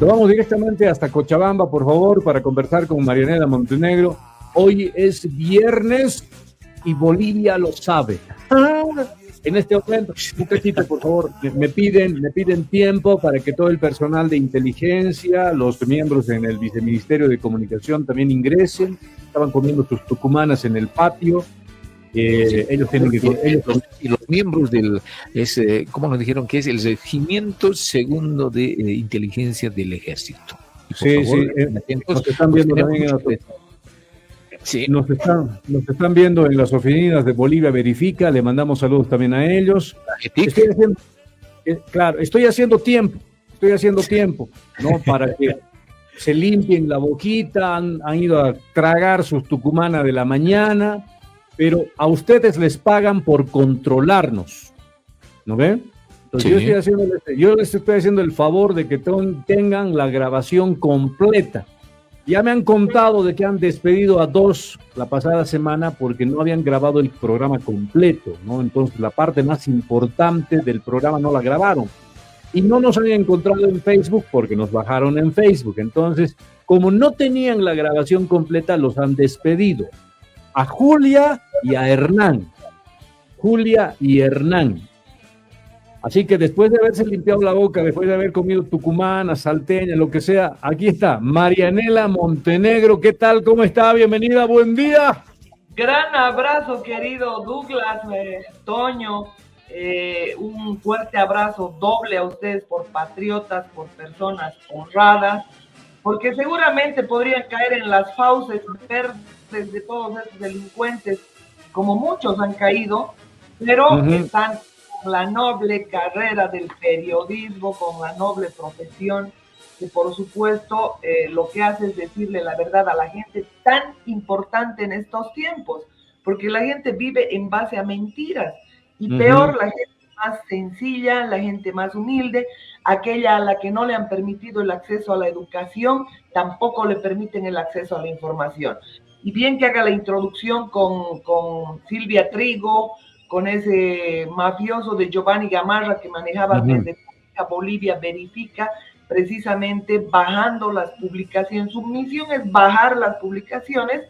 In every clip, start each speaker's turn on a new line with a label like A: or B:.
A: Nos vamos directamente hasta Cochabamba, por favor, para conversar con Marianela Montenegro. Hoy es viernes y Bolivia lo sabe. En este momento, un cachito, por favor, me piden tiempo para que todo el personal de inteligencia, los miembros en el Viceministerio de Comunicación también ingresen. Estaban comiendo sus tucumanas en el patio. Ellos tienen que...
B: Y los miembros del, ¿cómo nos dijeron que es? El Regimiento Segundo de Inteligencia del Ejército. Y por favor,
A: nos están viendo también
B: sí.
A: Nos están viendo en las oficinas de Bolivia Verifica, le mandamos saludos también a ellos. Estoy haciendo tiempo, ¿no? Para que se limpien la boquita, han ido a tragar sus tucumanas de la mañana, pero a ustedes les pagan por controlarnos, ¿no ven? Entonces sí. yo les estoy haciendo el favor de que tengan la grabación completa. Ya me han contado de que han despedido a 2 la pasada semana porque no habían grabado el programa completo, ¿no? Entonces la parte más importante del programa no la grabaron. Y no nos han encontrado en Facebook porque nos bajaron en Facebook. Entonces, como no tenían la grabación completa, los han despedido. A Julia y a Hernán. Así que después de haberse limpiado la boca, después de haber comido tucumana, salteña, lo que sea, aquí está Marianela Montenegro. ¿Qué tal? ¿Cómo está? Bienvenida, buen día.
C: Gran abrazo, querido Douglas, Toño. Un fuerte abrazo doble a ustedes por patriotas, por personas honradas, porque seguramente podrían caer en las fauces verdes de todos esos delincuentes, como muchos han caído, pero están la noble carrera del periodismo, con la noble profesión, que por supuesto lo que hace es decirle la verdad a la gente tan importante en estos tiempos, porque la gente vive en base a mentiras, y peor la gente más sencilla, la gente más humilde, aquella a la que no le han permitido el acceso a la educación, tampoco le permiten el acceso a la información. Y bien que haga la introducción con Silvia Trigo, con ese mafioso de Giovanni Gamarra que manejaba desde Bolivia Verifica, precisamente bajando las publicaciones. Su misión es bajar las publicaciones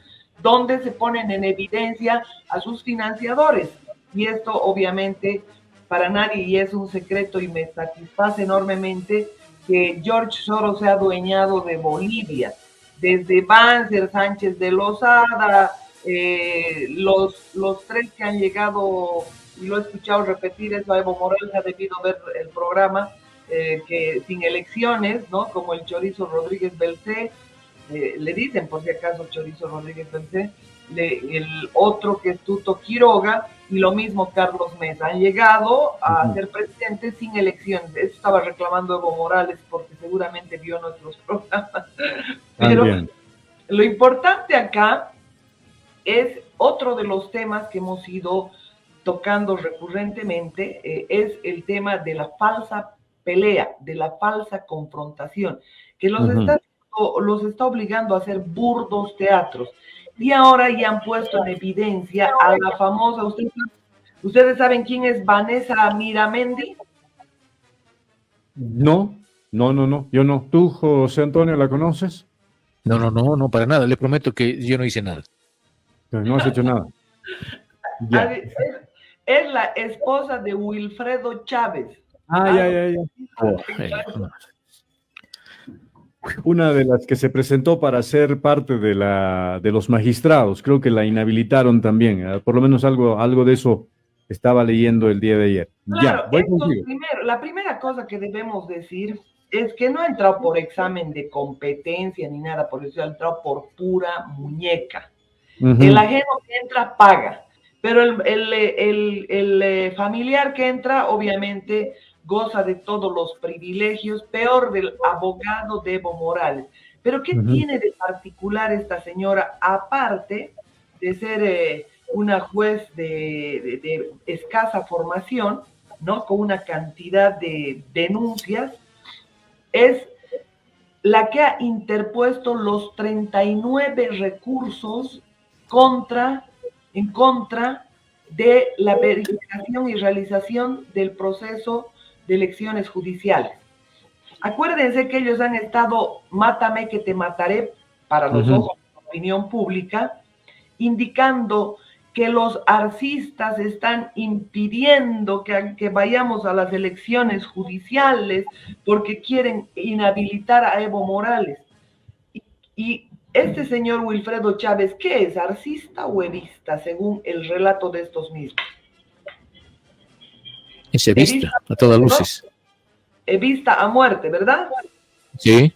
C: donde se ponen en evidencia a sus financiadores. Y esto obviamente para nadie y es un secreto, y me satisface enormemente que George Soros se ha adueñado de Bolivia. Desde Banzer, Sánchez de Lozada, los 3 que han llegado, y lo he escuchado repetir eso a Evo Morales, ha debido ver el programa, que sin elecciones, ¿no? Como el Chorizo Rodríguez Belcé, le dicen por si acaso Chorizo Rodríguez Belcé, el otro que es Tuto Quiroga, y lo mismo Carlos Mesa, han llegado a ser presidentes sin elecciones. Eso estaba reclamando Evo Morales porque seguramente vio nuestros programas. Pero lo importante acá es otro de los temas que hemos ido tocando recurrentemente, es el tema de la falsa pelea, de la falsa confrontación, que los está obligando a hacer burdos teatros. Y ahora ya han puesto en evidencia a la famosa, ¿ustedes saben quién es Vanessa Miramendi?
A: No, yo no. ¿Tú, José Antonio, la conoces?
B: No, para nada. Le prometo que yo no hice nada.
A: No has hecho nada.
C: Ya. Es la esposa de Wilfredo Chávez.
A: Ya. Una de las que se presentó para ser parte de los magistrados. Creo que la inhabilitaron también. Por lo menos algo de eso estaba leyendo el día de ayer.
C: Claro, la primera cosa que debemos decir es que no ha entrado por examen de competencia ni nada, por eso ha entrado por pura muñeca. El ajeno que entra paga, pero el familiar que entra obviamente goza de todos los privilegios, peor del abogado de Evo Morales. Pero ¿qué tiene de particular esta señora, aparte de ser una juez de escasa formación, ¿no? Con una cantidad de denuncias? Es la que ha interpuesto los 39 recursos en contra de la verificación y realización del proceso de elecciones judiciales. Acuérdense que ellos han estado, mátame que te mataré, para los ojos de la opinión pública, indicando que los arcistas están impidiendo que vayamos a las elecciones judiciales porque quieren inhabilitar a Evo Morales. Y este señor Wilfredo Chávez, ¿qué es? ¿Arcista o evista, según el relato de estos mismos?
B: Es evista, a todas luces.
C: Evista a muerte, ¿verdad?
B: Sí.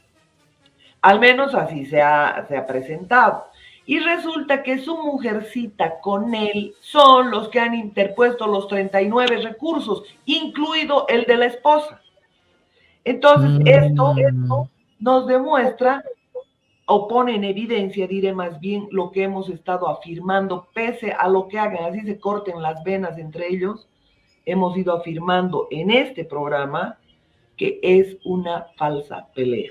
C: Al menos así se ha presentado. Y resulta que su mujercita con él son los que han interpuesto los 39 recursos, incluido el de la esposa. Entonces, esto nos demuestra, o pone en evidencia, diré más bien, lo que hemos estado afirmando, pese a lo que hagan, así se corten las venas entre ellos, hemos ido afirmando en este programa que es una falsa pelea.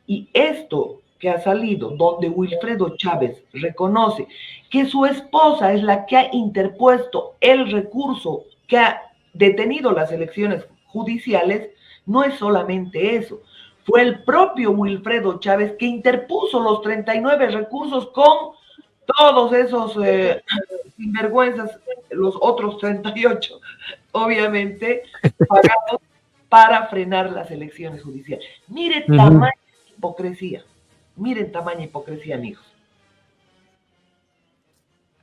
C: Y esto que ha salido, donde Wilfredo Chávez reconoce que su esposa es la que ha interpuesto el recurso que ha detenido las elecciones judiciales, no es solamente eso. Fue el propio Wilfredo Chávez que interpuso los 39 recursos con todos esos sinvergüenzas, los otros 38, obviamente, pagados para frenar las elecciones judiciales. Mire tamaño de hipocresía. Miren tamaña hipocresía, amigos.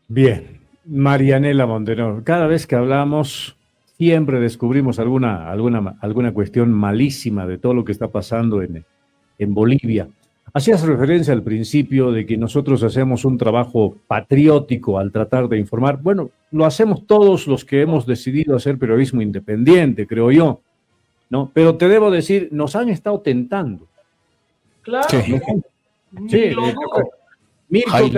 A: Bien, Marianela Montenegro, cada vez que hablamos siempre descubrimos alguna cuestión malísima de todo lo que está pasando en Bolivia. Hacías referencia al principio de que nosotros hacemos un trabajo patriótico al tratar de informar. Bueno, lo hacemos todos los que hemos decidido hacer periodismo independiente, creo yo, ¿no? Pero te debo decir, nos han estado tentando.
C: Claro.
A: Sí. Sí, Mirko,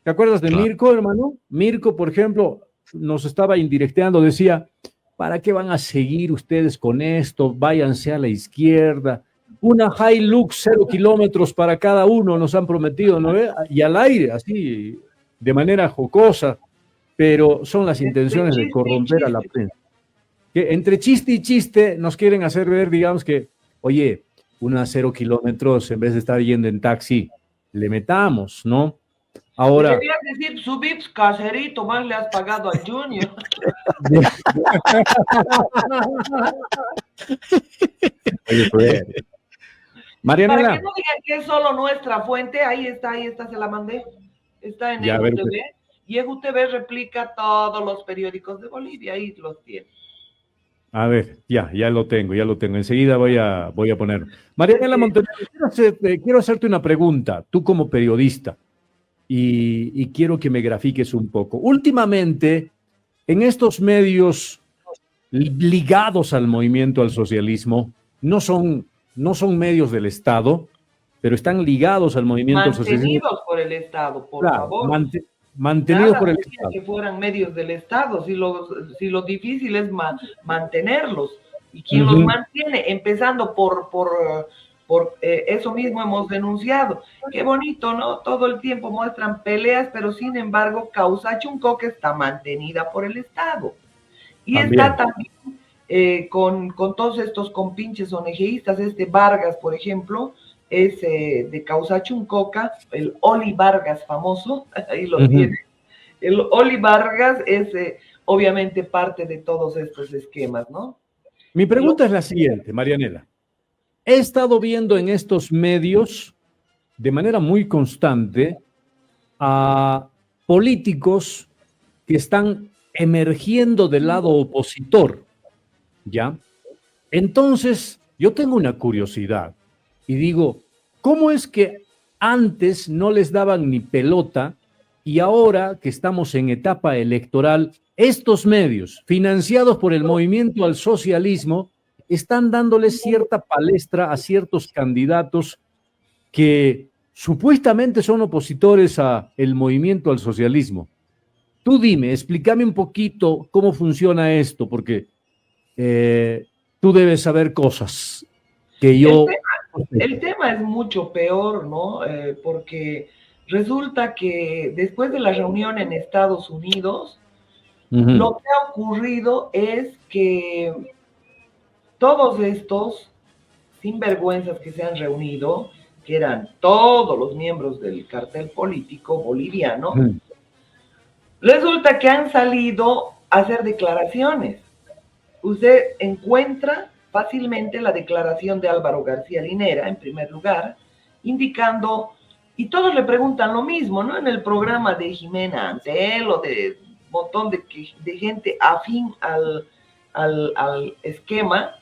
A: ¿te acuerdas de Mirko, hermano? Mirko, por ejemplo, nos estaba indirecteando, decía, ¿para qué van a seguir ustedes con esto? Váyanse a la izquierda. Una Hilux 0 kilómetros para cada uno nos han prometido, ¿no? Y al aire, así, de manera jocosa, pero son las intenciones de corromper a la prensa. Que entre chiste y chiste nos quieren hacer ver, digamos que, oye, unas 0 kilómetros, en vez de estar yendo en taxi, le metamos, ¿no? Ahora.
C: Deberías decir, su Vips caserito, más le has pagado al Junior.
A: Oye, pues. Marianela.
C: Para que no digan que es solo nuestra fuente, ahí está, se la mandé. Está en EJUTV. Y EJUTV replica todos los periódicos de Bolivia, ahí los tiene.
A: A ver, ya lo tengo. Enseguida voy a poner. Marianela Montenegro, quiero hacerte una pregunta, tú como periodista, y quiero que me grafiques un poco. Últimamente, en estos medios ligados al movimiento al socialismo, no son medios del Estado, pero están ligados al movimiento al socialismo.
C: Mantenidos por el Estado, por favor.
A: Mantenidos por el Estado.
C: Que fueran medios del Estado, si lo difícil es mantenerlos. ¿Y quién los mantiene? Empezando por eso mismo hemos denunciado. Qué bonito, ¿no? Todo el tiempo muestran peleas, pero sin embargo, Causa Chuncoque está mantenida por el Estado. Y está también con todos estos compinches ONGistas, Vargas, por ejemplo, es de Causa Chuncoca, el Oli Vargas famoso, ahí lo tiene. El Oli Vargas es obviamente parte de todos estos esquemas, ¿no?
A: Mi pregunta es la siguiente, Marianela. He estado viendo en estos medios, de manera muy constante, a políticos que están emergiendo del lado opositor, ¿ya? Entonces, yo tengo una curiosidad. Y digo, ¿cómo es que antes no les daban ni pelota y ahora que estamos en etapa electoral, estos medios, financiados por el movimiento al socialismo, están dándoles cierta palestra a ciertos candidatos que supuestamente son opositores al movimiento al socialismo? Tú dime, explícame un poquito cómo funciona esto, porque tú debes saber cosas que yo...
C: El tema es mucho peor, ¿no? Porque resulta que después de la reunión en Estados Unidos, lo que ha ocurrido es que todos estos sinvergüenzas que se han reunido, que eran todos los miembros del cartel político boliviano, resulta que han salido a hacer declaraciones. Usted encuentra fácilmente la declaración de Álvaro García Linera, en primer lugar, indicando, y todos le preguntan lo mismo, ¿no? En el programa de Jimena Antel o de un montón de gente afín al esquema,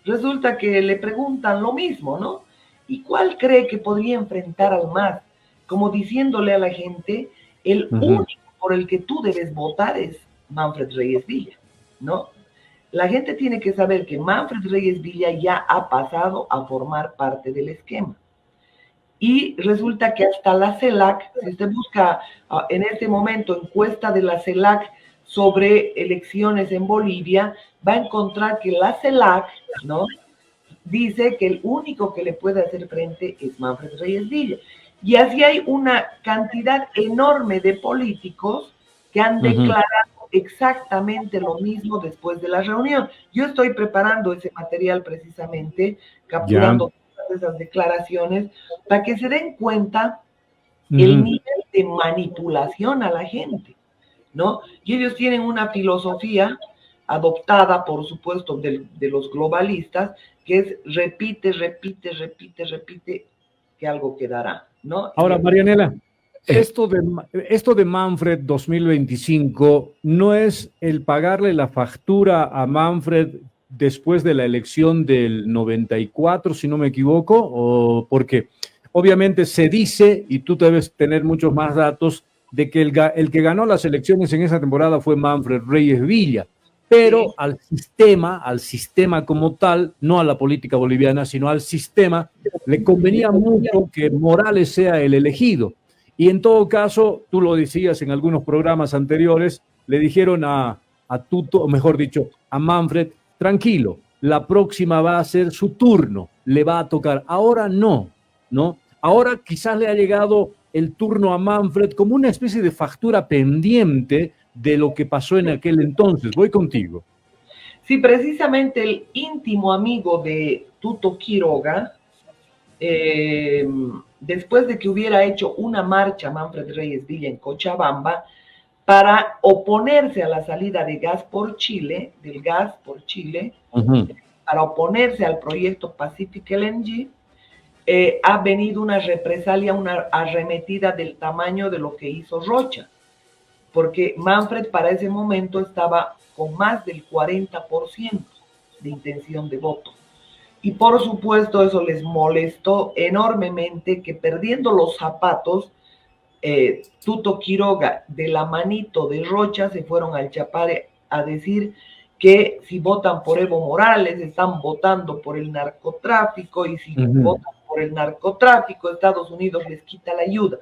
C: resulta que le preguntan lo mismo, ¿no? ¿Y cuál cree que podría enfrentar al MAS? Como diciéndole a la gente, el único por el que tú debes votar es Manfred Reyes Villa, ¿no? La gente tiene que saber que Manfred Reyes Villa ya ha pasado a formar parte del esquema. Y resulta que hasta la CELAC, si usted busca en este momento encuesta de la CELAC sobre elecciones en Bolivia, va a encontrar que la CELAC, ¿no?, dice que el único que le puede hacer frente es Manfred Reyes Villa. Y así hay una cantidad enorme de políticos que han declarado exactamente lo mismo después de la reunión. Yo estoy preparando ese material precisamente, capturando todas esas declaraciones, para que se den cuenta el nivel de manipulación a la gente, ¿no? Y ellos tienen una filosofía adoptada, por supuesto, de los globalistas, que es repite, que algo quedará, ¿no?
A: Ahora, Marianela, esto de Manfred 2025 no es el pagarle la factura a Manfred después de la elección del 94, si no me equivoco, o porque obviamente se dice, y tú debes tener muchos más datos, de que el que ganó las elecciones en esa temporada fue Manfred Reyes Villa, pero sí, al sistema como tal, no a la política boliviana, sino al sistema, le convenía mucho que Morales sea el elegido. Y en todo caso, tú lo decías en algunos programas anteriores, le dijeron a Tuto, o mejor dicho, a Manfred, tranquilo, la próxima va a ser su turno, le va a tocar. Ahora no, ¿no? Ahora quizás le ha llegado el turno a Manfred como una especie de factura pendiente de lo que pasó en aquel entonces. Voy contigo.
C: Sí, precisamente el íntimo amigo de Tuto Quiroga, después de que hubiera hecho una marcha Manfred Reyes Villa en Cochabamba para oponerse a la salida de gas por Chile, del gas por Chile, para oponerse al proyecto Pacific LNG, ha venido una represalia, una arremetida del tamaño de lo que hizo Rocha, porque Manfred para ese momento estaba con más del 40% de intención de voto. Y por supuesto eso les molestó enormemente, que perdiendo los zapatos, Tuto Quiroga de la manito de Rocha se fueron al Chapare a decir que si votan por Evo Morales están votando por el narcotráfico, y si votan por el narcotráfico Estados Unidos les quita la ayuda,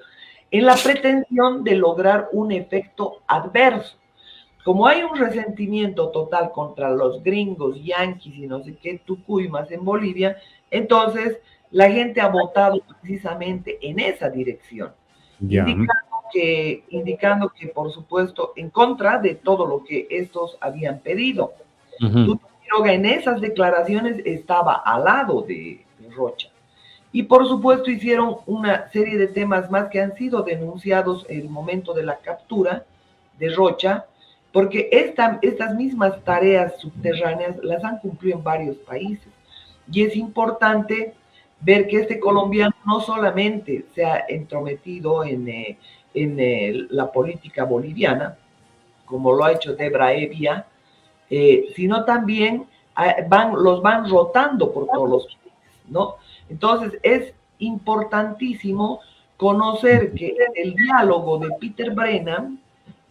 C: en la pretensión de lograr un efecto adverso. Como hay un resentimiento total contra los gringos, yanquis y no sé qué tucuymas en Bolivia, entonces la gente ha votado precisamente en esa dirección, indicando que, por supuesto, en contra de todo lo que estos habían pedido. Tuto Quiroga en esas declaraciones estaba al lado de Rocha. Y por supuesto hicieron una serie de temas más que han sido denunciados en el momento de la captura de Rocha, porque estas mismas tareas subterráneas las han cumplido en varios países. Y es importante ver que este colombiano no solamente se ha entrometido en la política boliviana, como lo ha hecho Debra Evia, sino también los van rotando por todos los países, ¿no? Entonces es importantísimo conocer que el diálogo de Peter Brennan,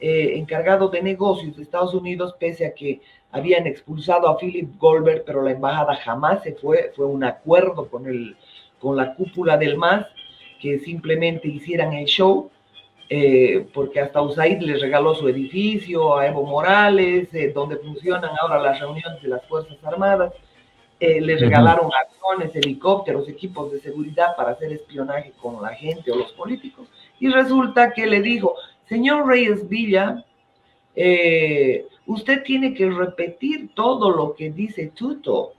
C: encargado de negocios de Estados Unidos, pese a que habían expulsado a Philip Goldberg, pero la embajada jamás se fue un acuerdo con la cúpula del MAS, que simplemente hicieran el show, porque hasta USAID les regaló su edificio a Evo Morales, donde funcionan ahora las reuniones de las Fuerzas Armadas, les regalaron aviones, helicópteros, equipos de seguridad para hacer espionaje con la gente o los políticos, y resulta que le dijo: señor Reyes Villa, usted tiene que repetir todo lo que dice Tuto,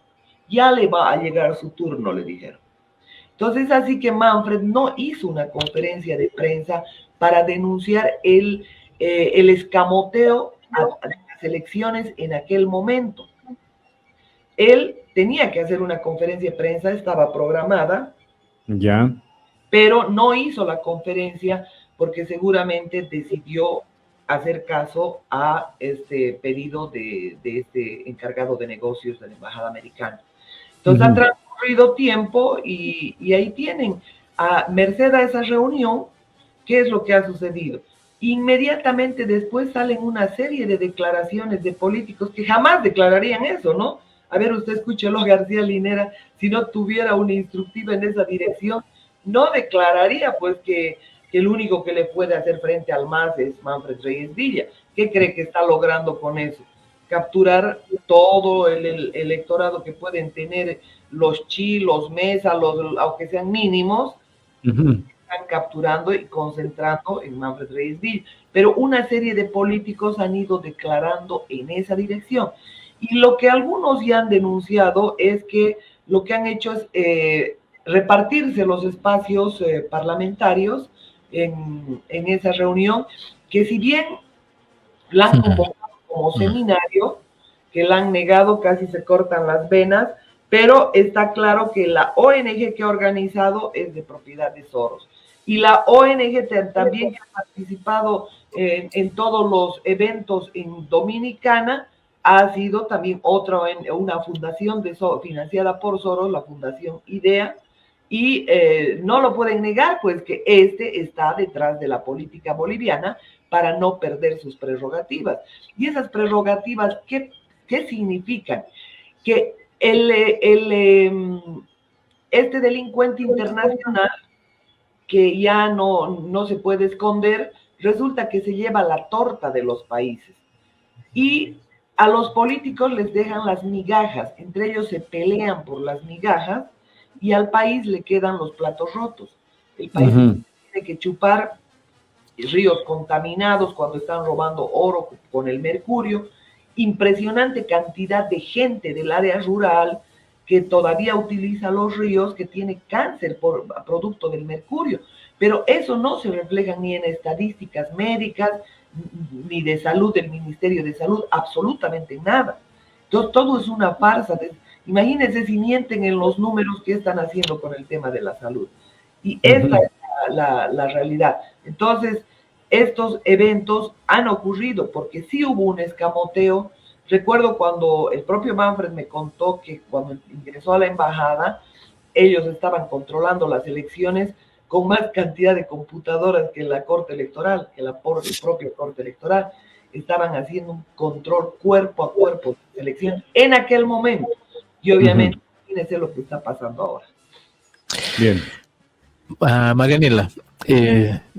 C: ya le va a llegar su turno, le dijeron. Entonces, así que Manfred no hizo una conferencia de prensa para denunciar el escamoteo a las elecciones en aquel momento. Él tenía que hacer una conferencia de prensa, estaba programada,
A: Ya.
C: pero no hizo la conferencia porque seguramente decidió hacer caso a este pedido de este encargado de negocios de la Embajada Americana. Entonces ha transcurrido tiempo y ahí tienen, a merced a esa reunión, ¿qué es lo que ha sucedido? Inmediatamente después salen una serie de declaraciones de políticos que jamás declararían eso, ¿no? A ver, usted escúchelo, García Linera, si no tuviera una instructiva en esa dirección, no declararía pues que el único que le puede hacer frente al MAS es Manfred Reyes Villa. ¿Qué cree que está logrando con eso? Capturar todo el electorado que pueden tener los Chi, los Mesa, aunque sean mínimos, están capturando y concentrando en Manfred Reyes Villa. Pero una serie de políticos han ido declarando en esa dirección. Y lo que algunos ya han denunciado es que lo que han hecho es repartirse los espacios parlamentarios en esa reunión, que si bien la han convocado como seminario, que la han negado, casi se cortan las venas, pero está claro que la ONG que ha organizado es de propiedad de Soros. Y la ONG también que ha participado en todos los eventos en Dominicana ha sido también una fundación financiada por Soros, la Fundación IDEA, y no lo pueden negar, pues que está detrás de la política boliviana para no perder sus prerrogativas. Y esas prerrogativas, ¿qué significan? Que este delincuente internacional, que ya no se puede esconder, resulta que se lleva la torta de los países. Y a los políticos les dejan las migajas, entre ellos se pelean por las migajas, y al país le quedan los platos rotos. El país tiene que chupar ríos contaminados cuando están robando oro con el mercurio. Impresionante cantidad de gente del área rural que todavía utiliza los ríos, que tiene cáncer por producto del mercurio. Pero eso no se refleja ni en estadísticas médicas, ni de salud del Ministerio de Salud, absolutamente nada. Entonces, todo es una farsa. Imagínense si mienten en los números que están haciendo con el tema de la salud. Y esta es la realidad. Entonces, estos eventos han ocurrido porque sí hubo un escamoteo. Recuerdo cuando el propio Manfred me contó que cuando ingresó a la embajada, ellos estaban controlando las elecciones con más cantidad de computadoras que la Corte Electoral, que la propia Corte Electoral. Estaban haciendo un control cuerpo a cuerpo de las elecciones en aquel momento. Y obviamente, imagínense lo que está pasando ahora.
A: Bien.
B: Marianela,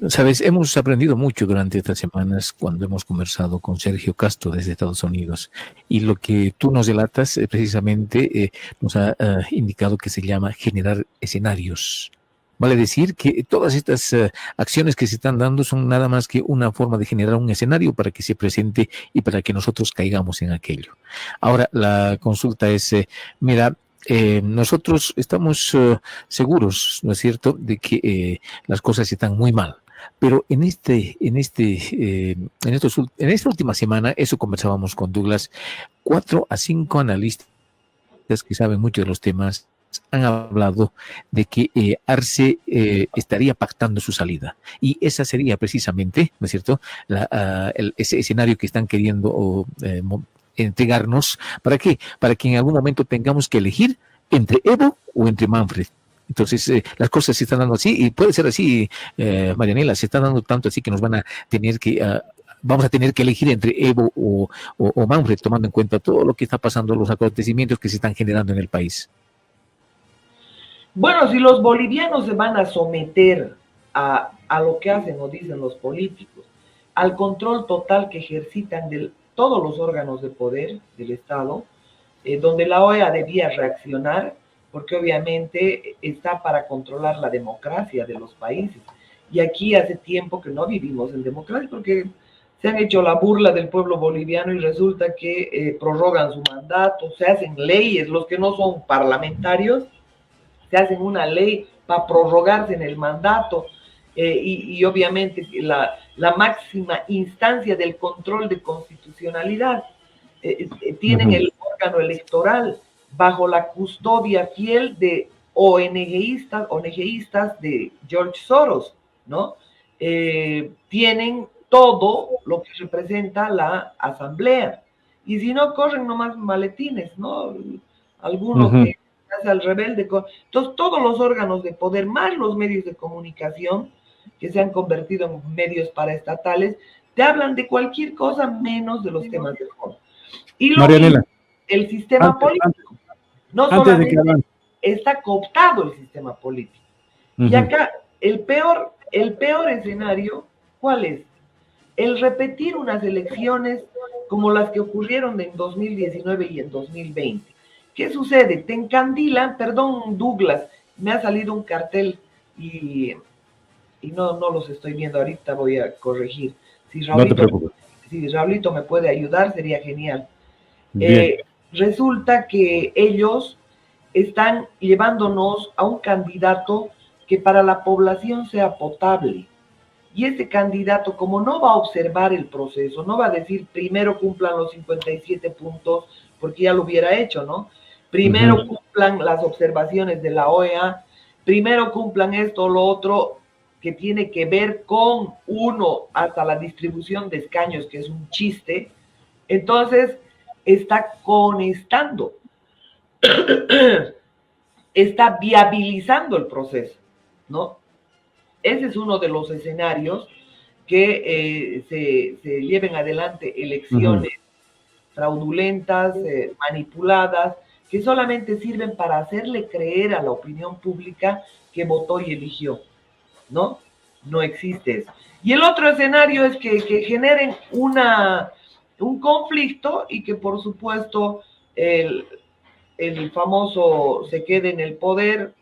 B: sabes, hemos aprendido mucho durante estas semanas cuando hemos conversado con Sergio Castro desde Estados Unidos, y lo que tú nos delatas precisamente nos ha indicado que se llama generar escenarios. Vale decir que todas estas acciones que se están dando son nada más que una forma de generar un escenario para que se presente y para que nosotros caigamos en aquello. Ahora, la consulta es, mira, nosotros estamos seguros, ¿no es cierto?, de que las cosas están muy mal. Pero en esta última semana, eso conversábamos con Douglas, 4 a 5 analistas que saben mucho de los temas han hablado de que Arce estaría pactando su salida. Y esa sería precisamente, ¿no es cierto?, ese escenario que están queriendo entregarnos. ¿Para qué? Para que en algún momento tengamos que elegir entre Evo o entre Manfred. Entonces, las cosas se están dando así, y puede ser así, Marianela, se está dando tanto así que nos van a tener que... vamos a tener que elegir entre Evo o Manfred, tomando en cuenta todo lo que está pasando, los acontecimientos que se están generando en el país.
C: Bueno, si los bolivianos se van a someter a lo que hacen o dicen los políticos, al control total que ejercitan de todos los órganos de poder del Estado, donde la OEA debía reaccionar, porque obviamente está para controlar la democracia de los países. Y aquí hace tiempo que no vivimos en democracia, porque se han hecho la burla del pueblo boliviano y resulta que prorrogan su mandato, se hacen leyes, los que no son parlamentarios, se hacen una ley para prorrogarse en el mandato y obviamente la máxima instancia del control de constitucionalidad. Tienen el órgano electoral bajo la custodia fiel de ONGistas de George Soros, ¿no? Tienen todo lo que representa la asamblea. Y si no, corren nomás maletines, ¿no? Alguno que hace al rebelde. Entonces, todos los órganos de poder, más los medios de comunicación, que se han convertido en medios paraestatales, te hablan de cualquier cosa menos de los temas de fondo. Y lo
A: Marianela,
C: mismo, el sistema político. No solamente está cooptado el sistema político. Y acá, el peor escenario, ¿cuál es? El repetir unas elecciones como las que ocurrieron en 2019 y en 2020. ¿Qué sucede? Te encandilan, perdón Douglas, me ha salido un cartel y no los estoy viendo ahorita, voy a corregir. Si Raulito, no te preocupes. Si Raulito me puede ayudar, sería genial. Resulta que ellos están llevándonos a un candidato que para la población sea potable. Y ese candidato, como no va a observar el proceso, no va a decir primero cumplan los 57 puntos, porque ya lo hubiera hecho, ¿no? Primero cumplan las observaciones de la OEA, primero cumplan esto o lo otro, que tiene que ver con hasta la distribución de escaños, que es un chiste. Entonces, está conectando, está viabilizando el proceso, ¿no? Ese es uno de los escenarios que se lleven adelante elecciones fraudulentas, manipuladas, que solamente sirven para hacerle creer a la opinión pública que votó y eligió, ¿no? No existe eso. Y el otro escenario es que generen un conflicto y que por supuesto el famoso se quede en el poder,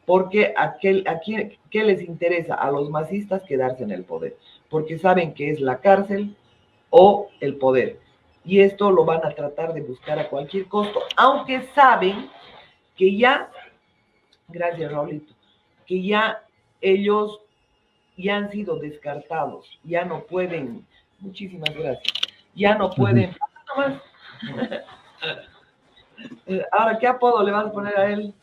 C: porque ¿qué les interesa? A los masistas quedarse en el poder, porque saben que es la cárcel o el poder. Y esto lo van a tratar de buscar a cualquier costo, aunque saben que ya, gracias Raulito, que ya ellos ya han sido descartados, ya no pueden, muchísimas gracias, ya no pueden, ahora, ¿qué apodo le vas a poner a él?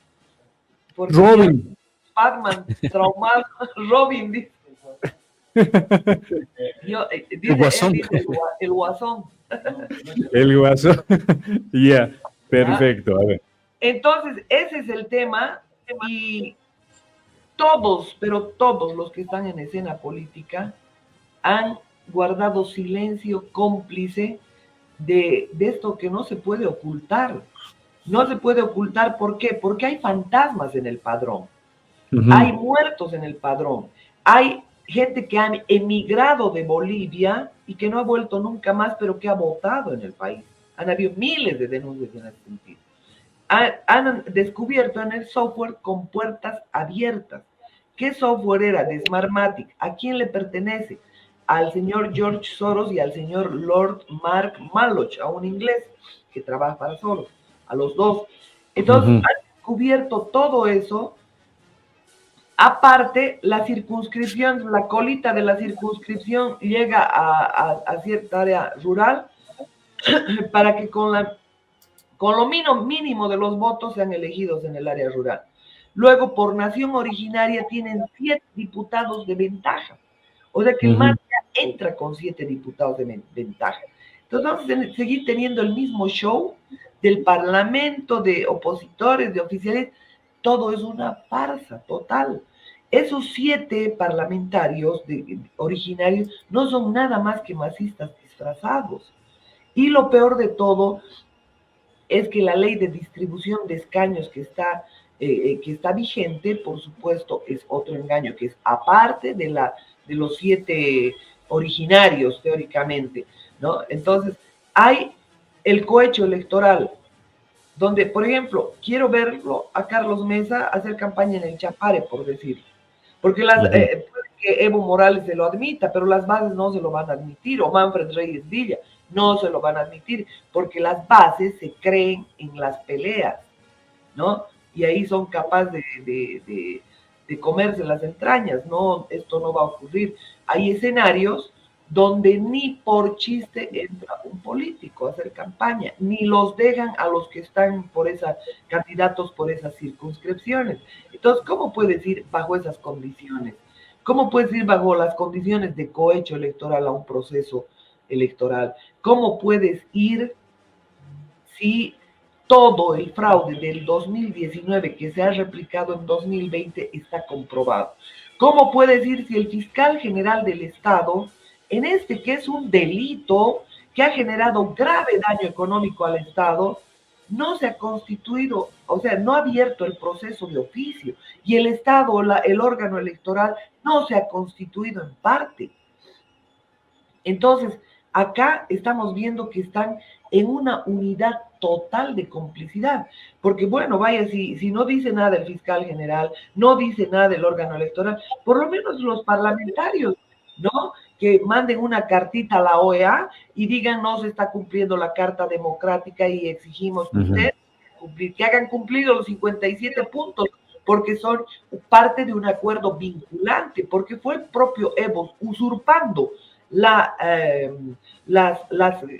C: Porque Robin. Batman, traumado, Robin, dice.
B: El Guasón.
C: El Guasón.
A: El Guasón. Ya, perfecto. A ver.
C: Entonces, ese es el tema y todos, pero todos los que están en escena política han guardado silencio cómplice de esto que no se puede ocultar. No se puede ocultar, ¿por qué? Porque hay fantasmas en el padrón, hay muertos en el padrón, hay gente que ha emigrado de Bolivia y que no ha vuelto nunca más, pero que ha votado en el país. Han habido miles de denuncias en ese sentido. Han descubierto en el software con puertas abiertas. ¿Qué software era? De Smartmatic. ¿A quién le pertenece? Al señor George Soros y al señor Lord Mark Malloch, a un inglés que trabaja para Soros, a los dos. Entonces, han descubierto todo eso. Aparte, la circunscripción, la colita de la circunscripción llega a cierta área rural para que con lo mínimo de los votos sean elegidos en el área rural. Luego, por nación originaria, tienen 7 diputados de ventaja. O sea que el MAS ya entra con 7 diputados de ventaja. Entonces vamos a seguir teniendo el mismo show del parlamento, de opositores, de oficiales. Todo es una farsa total. Esos 7 parlamentarios originarios no son nada más que masistas disfrazados. Y lo peor de todo es que la ley de distribución de escaños que está vigente, por supuesto, es otro engaño, que es aparte de los 7 originarios, teóricamente, ¿no? Entonces, hay el cohecho electoral, donde, por ejemplo, quiero verlo a Carlos Mesa hacer campaña en el Chapare, por decirlo. Porque puede que Evo Morales se lo admita, pero las bases no se lo van a admitir, o Manfred Reyes Villa no se lo van a admitir, porque las bases se creen en las peleas, ¿no? Y ahí son capaces de comerse las entrañas, ¿no? Esto no va a ocurrir. Hay escenarios donde ni por chiste entra un político a hacer campaña, ni los dejan a los que están por esa, candidatos por esas circunscripciones. Entonces, ¿cómo puedes ir bajo esas condiciones? ¿Cómo puedes ir bajo las condiciones de cohecho electoral a un proceso electoral? ¿Cómo puedes ir si todo el fraude del 2019 que se ha replicado en 2020 está comprobado? ¿Cómo puedes ir si el fiscal general del Estado, en este que es un delito que ha generado grave daño económico al Estado, no se ha constituido, o sea, no ha abierto el proceso de oficio, y el Estado, el órgano electoral, no se ha constituido en parte? Entonces, acá estamos viendo que están en una unidad total de complicidad, porque bueno, vaya, si no dice nada el fiscal general, no dice nada del órgano electoral, por lo menos los parlamentarios, ¿no? Que manden una cartita a la OEA y digan no se está cumpliendo la Carta Democrática y exigimos que ustedes que hagan cumplido los 57 puntos, porque son parte de un acuerdo vinculante, porque fue el propio Evo usurpando las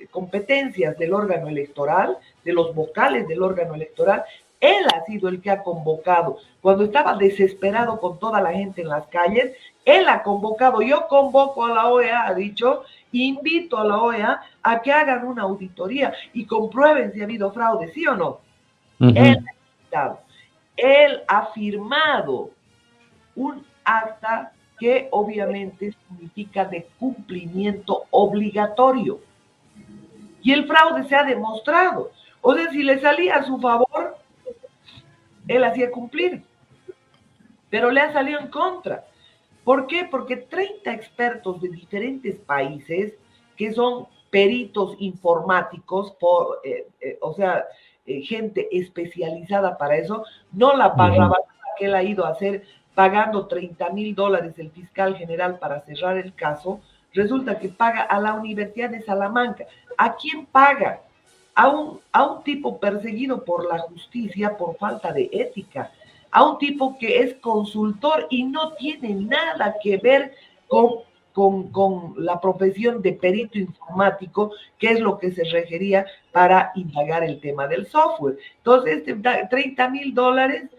C: competencias del órgano electoral, de los vocales del órgano electoral. Él ha sido el que ha convocado, cuando estaba desesperado con toda la gente en las calles, él ha convocado, yo convoco a la OEA, ha dicho, invito a la OEA a que hagan una auditoría y comprueben si ha habido fraude, ¿sí o no? Él ha firmado un acta que obviamente significa de cumplimiento obligatorio. Y el fraude se ha demostrado. O sea, si le salía a su favor, él hacía cumplir. Pero le ha salido en contra. ¿Por qué? Porque 30 expertos de diferentes países, que son peritos informáticos, gente especializada para eso, no la pagaba, que él ha ido a hacer pagando $30,000 el fiscal general para cerrar el caso. Resulta que paga a la Universidad de Salamanca. ¿A quién paga? A un tipo perseguido por la justicia por falta de ética, a un tipo que es consultor y no tiene nada que ver con la profesión de perito informático, que es lo que se requería para indagar el tema del software. Entonces, $30,000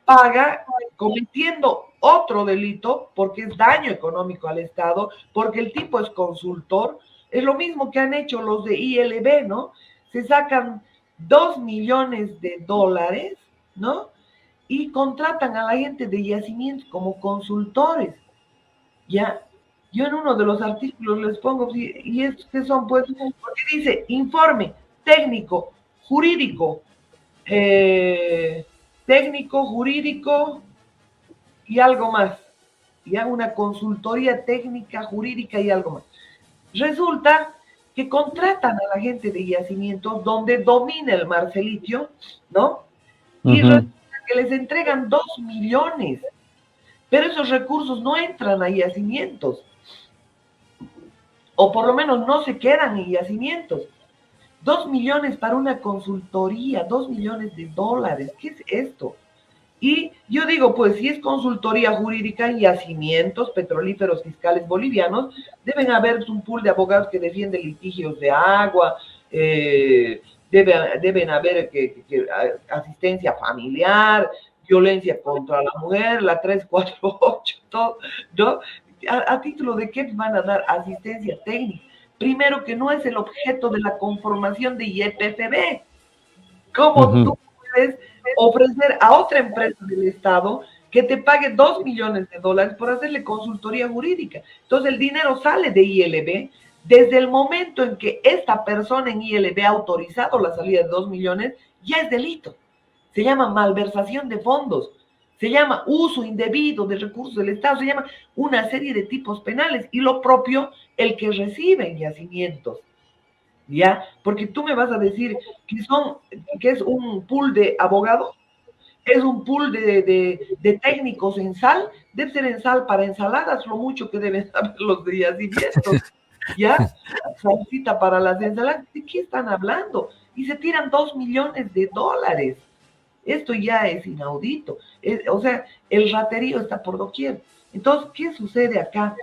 C: paga cometiendo otro delito, porque es daño económico al Estado, porque el tipo es consultor. Es lo mismo que han hecho los de ILB, ¿no? Se sacan $2 millones, ¿no? Y contratan a la gente de yacimientos como consultores, ¿ya? Yo en uno de los artículos les pongo, ¿y estos qué son? Pues, porque dice, informe técnico, jurídico, y algo más, ya una consultoría técnica, jurídica y algo más. Resulta que contratan a la gente de yacimientos donde domina el Marcelitio, ¿no? Y resulta que les entregan 2 millones, pero esos recursos no entran a yacimientos, o por lo menos no se quedan en yacimientos. 2 millones para una consultoría, $2 millones, ¿qué es esto? Y yo digo, pues si es consultoría jurídica en yacimientos petrolíferos fiscales bolivianos, deben haber un pool de abogados que defienden litigios de agua, deben haber asistencia familiar, violencia contra la mujer, la 348, todo, ¿no? ¿A título de qué van a dar asistencia técnica? Primero, que no es el objeto de la conformación de YPFB. ¿Cómo tú puedes ofrecer a otra empresa del Estado que te pague $2 millones por hacerle consultoría jurídica? Entonces el dinero sale de ILB. Desde el momento en que esta persona en ILB ha autorizado la salida de 2 millones, ya es delito. Se llama malversación de fondos, se llama uso indebido de recursos del Estado, se llama una serie de tipos penales, y lo propio el que recibe en yacimientos. ¿Ya? Porque tú me vas a decir que es un pool de abogados. es un pool de técnicos en sal, debe ser en sal para ensaladas, lo mucho que deben saber los de yacimientos, ¿ya? Salsita para las ensaladas, ¿de qué están hablando? Y se tiran $2 millones. Esto ya es inaudito. O sea, el raterío está por doquier. Entonces, ¿qué sucede acá?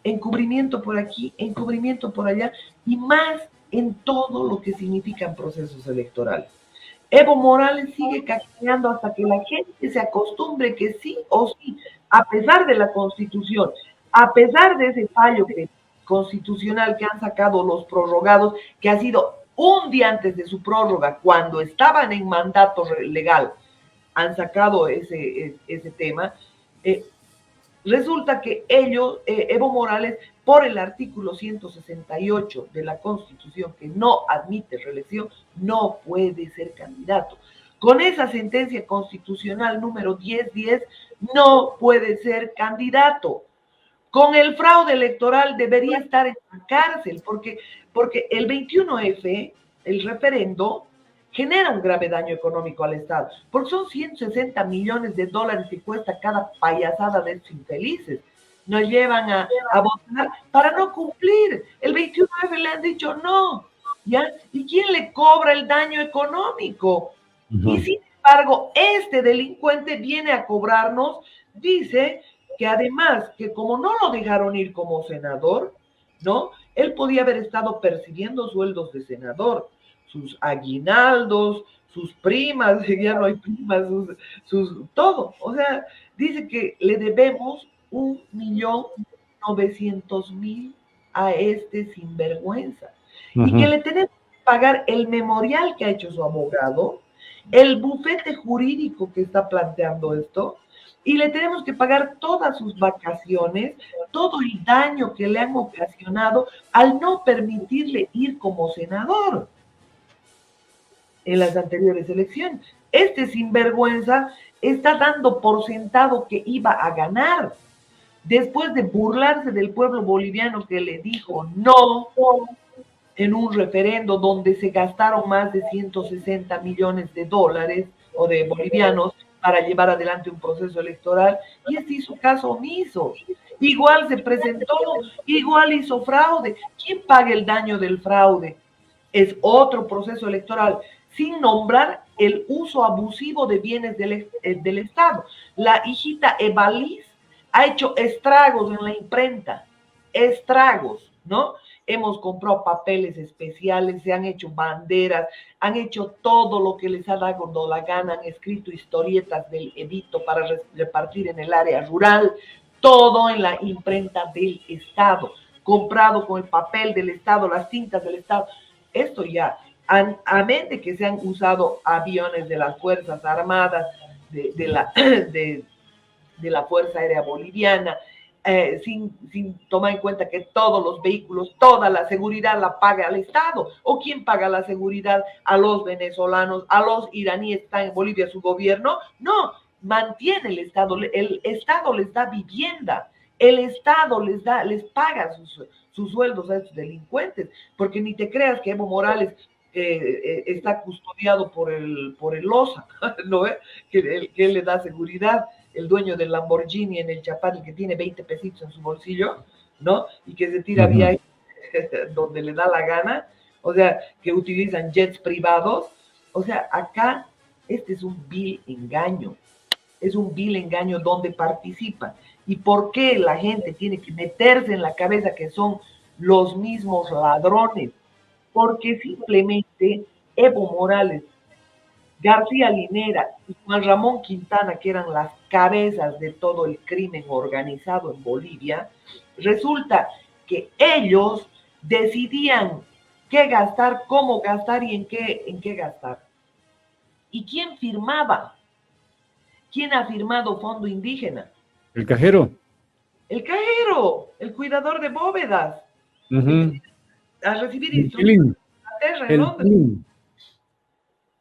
C: Encubrimiento por aquí, encubrimiento por allá, y más en todo lo que significan procesos electorales. Evo Morales sigue cacaneando hasta que la gente se acostumbre que sí o sí, a pesar de la Constitución, a pesar de ese fallo constitucional que han sacado los prorrogados, que ha sido un día antes de su prórroga, cuando estaban en mandato legal, han sacado ese tema. Resulta que Evo Morales, por el artículo 168 de la Constitución, que no admite reelección, no puede ser candidato. Con esa sentencia constitucional número 1010, no puede ser candidato. Con el fraude electoral debería estar en la cárcel, porque el 21F, el referendo, genera un grave daño económico al Estado, porque son $160 millones que cuesta cada payasada de estos infelices. Nos llevan a votar para no cumplir. El 21F le han dicho no, ¿ya? ¿Y quién le cobra el daño económico? Y sin embargo, este delincuente viene a cobrarnos, dice que además, que como no lo dejaron ir como senador, ¿no? Él podía haber estado percibiendo sueldos de senador, sus aguinaldos, sus primas, ya no hay primas, todo. O sea, dice que le debemos 1.900.000 a este sinvergüenza. Y que le tenemos que pagar el memorial que ha hecho su abogado, el bufete jurídico que está planteando esto, y le tenemos que pagar todas sus vacaciones, todo el daño que le han ocasionado al no permitirle ir como senador en las anteriores elecciones. Este sinvergüenza está dando por sentado que iba a ganar, después de burlarse del pueblo boliviano que le dijo no en un referendo donde se gastaron más de $160 millones o de bolivianos para llevar adelante un proceso electoral, y este hizo caso omiso. Igual se presentó, igual hizo fraude. ¿Quién paga el daño del fraude? Es otro proceso electoral, sin nombrar el uso abusivo de bienes del Estado. La hijita Evaliz ha hecho estragos en la imprenta, estragos, ¿no? Hemos comprado papeles especiales, se han hecho banderas, han hecho todo lo que les ha dado la gana, han escrito historietas del Evito para repartir en el área rural, todo en la imprenta del Estado, comprado con el papel del Estado, las tintas del Estado. Esto ya, amén de que se han usado aviones de las Fuerzas Armadas, de la Fuerza Aérea Boliviana, sin tomar en cuenta que todos los vehículos, toda la seguridad la paga el Estado. ¿O quién paga la seguridad? ¿A los venezolanos, a los iraníes que están en Bolivia, su gobierno? No, mantiene el Estado les da vivienda, el Estado les paga sus sueldos a estos delincuentes, porque ni te creas que Evo Morales está custodiado por el LOSA, ¿no? Que él le da seguridad, el dueño del Lamborghini en el Chapal, que tiene 20 pesitos en su bolsillo, ¿no? Y que se tira viajes donde le da la gana, o sea, que utilizan jets privados. O sea, acá este es un vil engaño, donde participan. ¿Y por qué la gente tiene que meterse en la cabeza que son los mismos ladrones? Porque simplemente Evo Morales, García Linera y Juan Ramón Quintana, que eran las cabezas de todo el crimen organizado en Bolivia, resulta que ellos decidían qué gastar, cómo gastar y en qué gastar. ¿Y quién firmaba? ¿Quién ha firmado Fondo Indígena?
A: El cajero.
C: El cajero, el cuidador de bóvedas. A recibir
A: instrucciones
C: en Londres.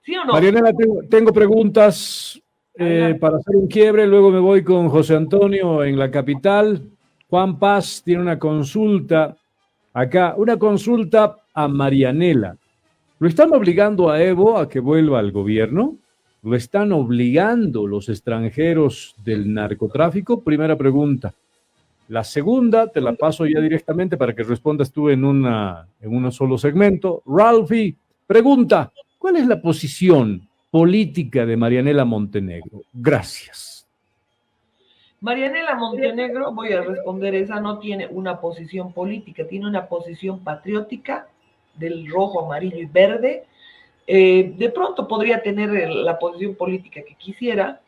C: ¿Sí o no?
A: Marianela, tengo preguntas para hacer un quiebre, luego me voy con José Antonio en la capital. Juan Paz tiene una consulta acá, una consulta a Marianela. ¿Lo están obligando a Evo a que vuelva al gobierno? ¿Lo están obligando los extranjeros del narcotráfico? Primera pregunta. La segunda te la paso ya directamente para que respondas tú en un solo segmento. Ralphie, pregunta, ¿cuál es la posición política de Marianela Montenegro? Gracias.
C: Marianela Montenegro, voy a responder esa, no tiene una posición política, tiene una posición patriótica del rojo, amarillo y verde. De pronto podría tener la posición política que quisiera,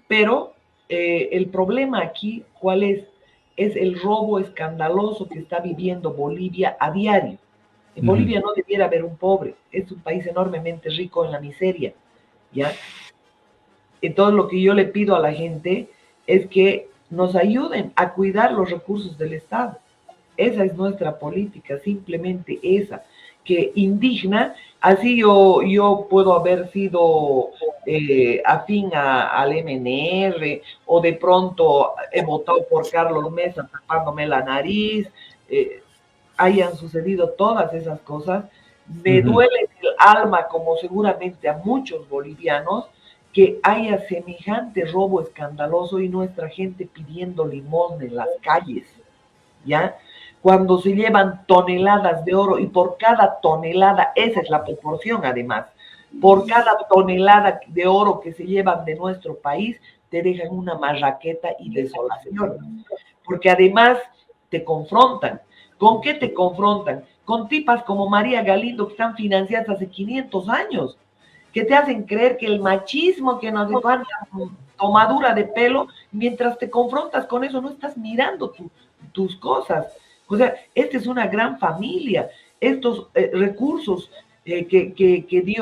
C: pero el problema aquí, ¿cuál es? Es el robo escandaloso que está viviendo Bolivia a diario. En Bolivia no debiera haber un pobre, es un país enormemente rico en la miseria, ¿ya? Entonces lo que yo le pido a la gente es que nos ayuden a cuidar los recursos del Estado. Esa es nuestra política, simplemente esa, que indigna. Así yo puedo haber sido afín al MNR, o de pronto he votado por Carlos Mesa tapándome la nariz, hayan sucedido todas esas cosas. Me duele el alma, como seguramente a muchos bolivianos, que haya semejante robo escandaloso y nuestra gente pidiendo limosna en las calles, ¿ya? Cuando se llevan toneladas de oro, y por cada tonelada, esa es la proporción además, por cada tonelada de oro que se llevan de nuestro país, te dejan una marraqueta y desolación, porque además te confrontan. ¿Con qué te confrontan? Con tipas como María Galindo, que están financiadas hace 500 años, que te hacen creer que el machismo, que no sé cuánta tomadura de pelo, mientras te confrontas con eso, no estás mirando tus cosas. O sea, esta es una gran familia. Estos recursos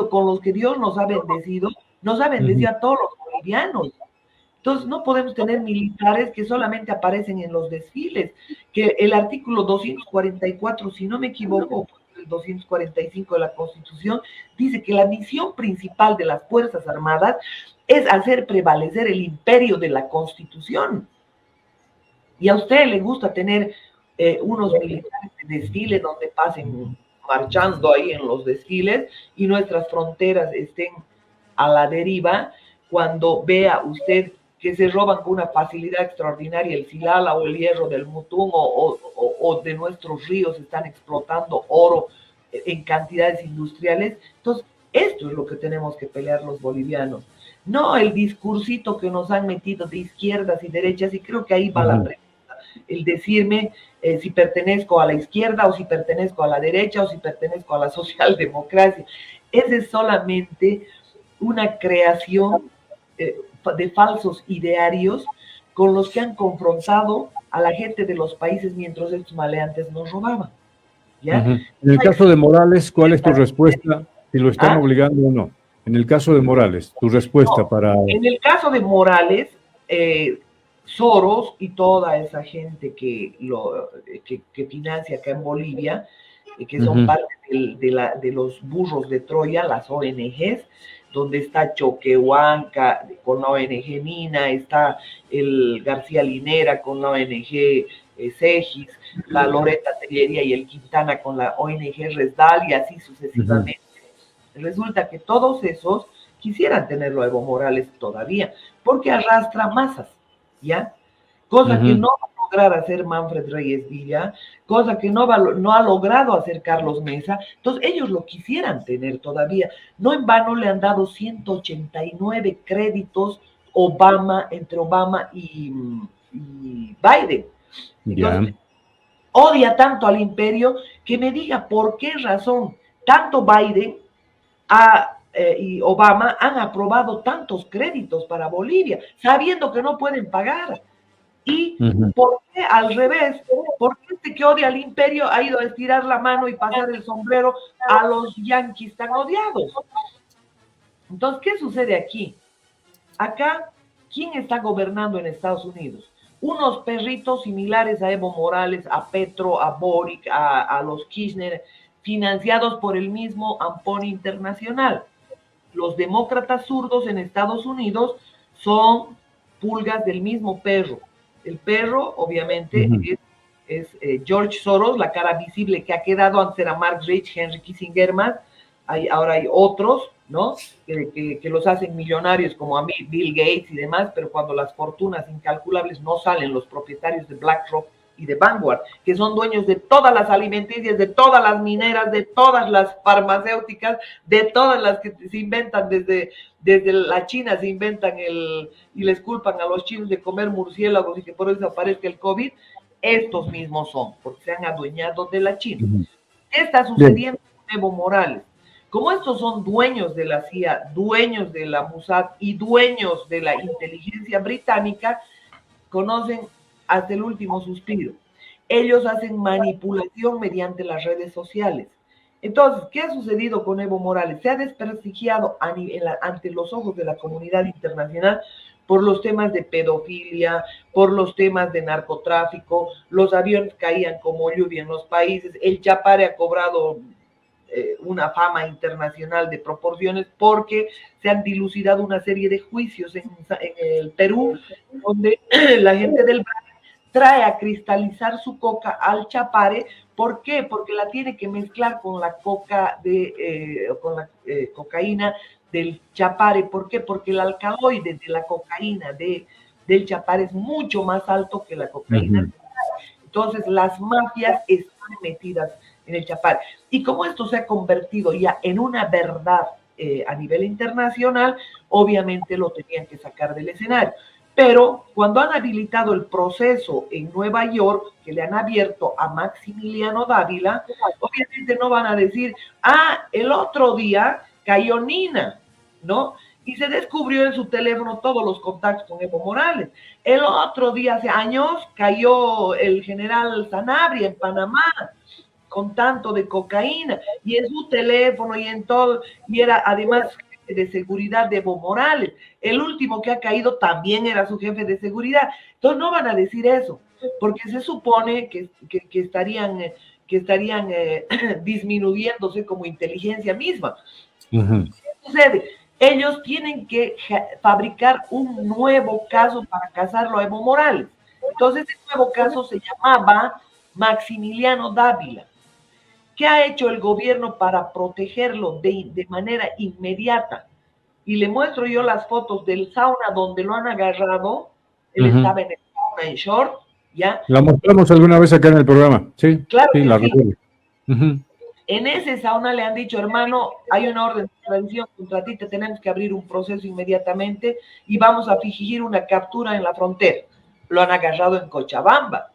C: con los que Dios nos ha bendecido a todos los bolivianos. Entonces, no podemos tener militares que solamente aparecen en los desfiles, que el artículo 244, si no me equivoco, el 245 de la Constitución, dice que la misión principal de las Fuerzas Armadas es hacer prevalecer el imperio de la Constitución. Y a usted le gusta tener unos militares de desfile donde pasen marchando ahí en los desfiles y nuestras fronteras estén a la deriva, cuando vea usted que se roban con una facilidad extraordinaria el Silala o el hierro del Mutún, o de nuestros ríos están explotando oro en cantidades industriales. Entonces, esto es lo que tenemos que pelear los bolivianos, no el discursito que nos han metido de izquierdas y derechas, y creo que ahí va la pregunta, el decirme si pertenezco a la izquierda o si pertenezco a la derecha o si pertenezco a la socialdemocracia. Esa es solamente una creación de falsos idearios con los que han confrontado a la gente de los países mientras estos maleantes nos robaban, ¿ya?
A: En el caso de Morales, ¿cuál es tu respuesta? Si lo están obligando o no. En el caso de Morales, tu respuesta para...
C: En el caso de Morales, Soros y toda esa gente que financia acá en Bolivia, que son parte de los burros de Troya, las ONGs, donde está Choquehuanca con la ONG Mina, está el García Linera con la ONG Segis, la Loreta Tellería y el Quintana con la ONG Resdal, y así sucesivamente. Resulta que todos esos quisieran tenerlo a Evo Morales todavía, porque arrastra masas, ¿ya? Cosa que no va a lograr hacer Manfred Reyes Villa, cosa que no ha logrado hacer Carlos Mesa. Entonces ellos lo quisieran tener todavía. No en vano le han dado 189 créditos entre Obama y Biden. Entonces, odia tanto al imperio que me diga por qué razón tanto Biden y Obama han aprobado tantos créditos para Bolivia, sabiendo que no pueden pagar. Y ¿por qué al revés? ¿Por qué este que odia al imperio ha ido a estirar la mano y pasar el sombrero a los yanquis tan odiados? Entonces, ¿qué sucede aquí? Acá, ¿quién está gobernando en Estados Unidos? Unos perritos similares a Evo Morales, a Petro, a Boric, a los Kirchner, financiados por el mismo Ampón Internacional. Los demócratas zurdos en Estados Unidos son pulgas del mismo perro. El perro, obviamente, es George Soros, la cara visible que ha quedado. Antes era Mark Rich, Henry Kissinger más. Ahora hay otros, ¿no? Que los hacen millonarios como a Bill Gates y demás, pero cuando las fortunas incalculables no salen los propietarios de BlackRock y de Vanguard, que son dueños de todas las alimenticias, de todas las mineras, de todas las farmacéuticas, de todas las que se inventan desde la China, se inventan y les culpan a los chinos de comer murciélagos y que por eso aparezca el COVID. Estos mismos son, porque se han adueñado de la China. ¿Qué está sucediendo con Evo Morales? Como estos son dueños de la CIA, dueños de la Mossad y dueños de la inteligencia británica, conocen hasta el último suspiro. Ellos hacen manipulación mediante las redes sociales. Entonces, ¿qué ha sucedido con Evo Morales? Se ha desprestigiado ante los ojos de la comunidad internacional por los temas de pedofilia, por los temas de narcotráfico, los aviones caían como lluvia en los países, el Chapare ha cobrado una fama internacional de proporciones porque se han dilucidado una serie de juicios en el Perú, donde la gente del trae a cristalizar su coca al Chapare. ¿Por qué? Porque la tiene que mezclar con la cocaína del Chapare. ¿Por qué? Porque el alcaloide de la cocaína del Chapare es mucho más alto que la cocaína. Entonces las mafias están metidas en el Chapare. Y como esto se ha convertido ya en una verdad a nivel internacional, obviamente lo tenían que sacar del escenario. Pero cuando han habilitado el proceso en Nueva York, que le han abierto a Maximiliano Dávila, obviamente no van a decir, el otro día cayó Nina, ¿no? Y se descubrió en su teléfono todos los contactos con Evo Morales. El otro día, hace años, cayó el general Sanabria en Panamá con tanto de cocaína, y en su teléfono y en todo, y era además de seguridad de Evo Morales. El último que ha caído también era su jefe de seguridad. Entonces no van a decir eso, porque se supone que estarían disminuyéndose como inteligencia misma. ¿Qué sucede? Ellos tienen que fabricar un nuevo caso para casarlo a Evo Morales. Entonces ese nuevo caso se llamaba Maximiliano Dávila. ¿Qué ha hecho el gobierno para protegerlo de manera inmediata? Y le muestro yo las fotos del sauna donde lo han agarrado. Él estaba en el sauna en short, ¿ya?
A: La mostramos alguna vez acá en el programa, sí.
C: Claro,
A: sí, la
C: recuerdo. En ese sauna le han dicho, hermano, hay una orden de extradición contra ti, te tenemos que abrir un proceso inmediatamente y vamos a fingir una captura en la frontera. Lo han agarrado en Cochabamba.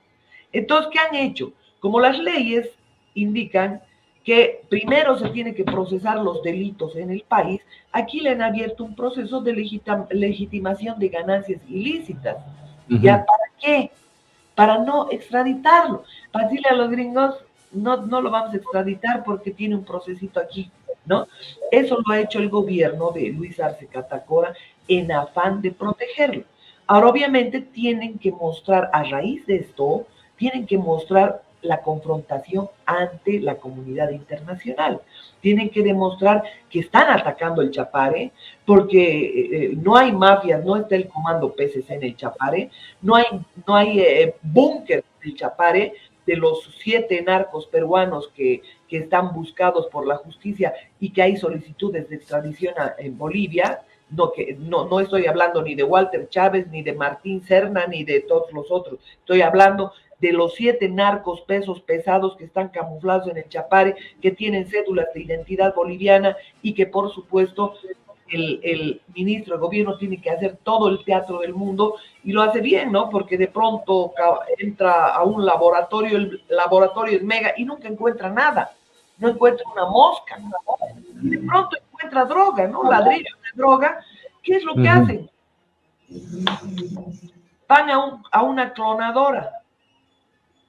C: Entonces, ¿qué han hecho? Como las leyes indican que primero se tiene que procesar los delitos en el país, aquí le han abierto un proceso de legitimación de ganancias ilícitas. ¿Ya para qué? Para no extraditarlo. Para decirle a los gringos, no lo vamos a extraditar porque tiene un procesito aquí, ¿no? Eso lo ha hecho el gobierno de Luis Arce Catacora en afán de protegerlo. Ahora, obviamente, tienen que mostrar, a raíz de esto, tienen que mostrar la confrontación ante la comunidad internacional. Tienen que demostrar que están atacando el Chapare, porque no hay mafias, no está el comando PCC en el Chapare, no hay búnker del Chapare, de los 7 narcos peruanos que están buscados por la justicia y que hay solicitudes de extradición en Bolivia. No estoy hablando ni de Walter Chávez, ni de Martín Serna, ni de todos los otros. Estoy hablando de los 7 narcos pesos pesados que están camuflados en el Chapare, que tienen cédulas de identidad boliviana y que, por supuesto, el ministro de gobierno tiene que hacer todo el teatro del mundo y lo hace bien, ¿no? Porque de pronto entra a un laboratorio, el laboratorio es mega y nunca encuentra nada, no encuentra una mosca, ¿no? Y de pronto encuentra droga, ¿no? Ladrillos de droga. ¿Qué es lo que hacen? Van a una clonadora.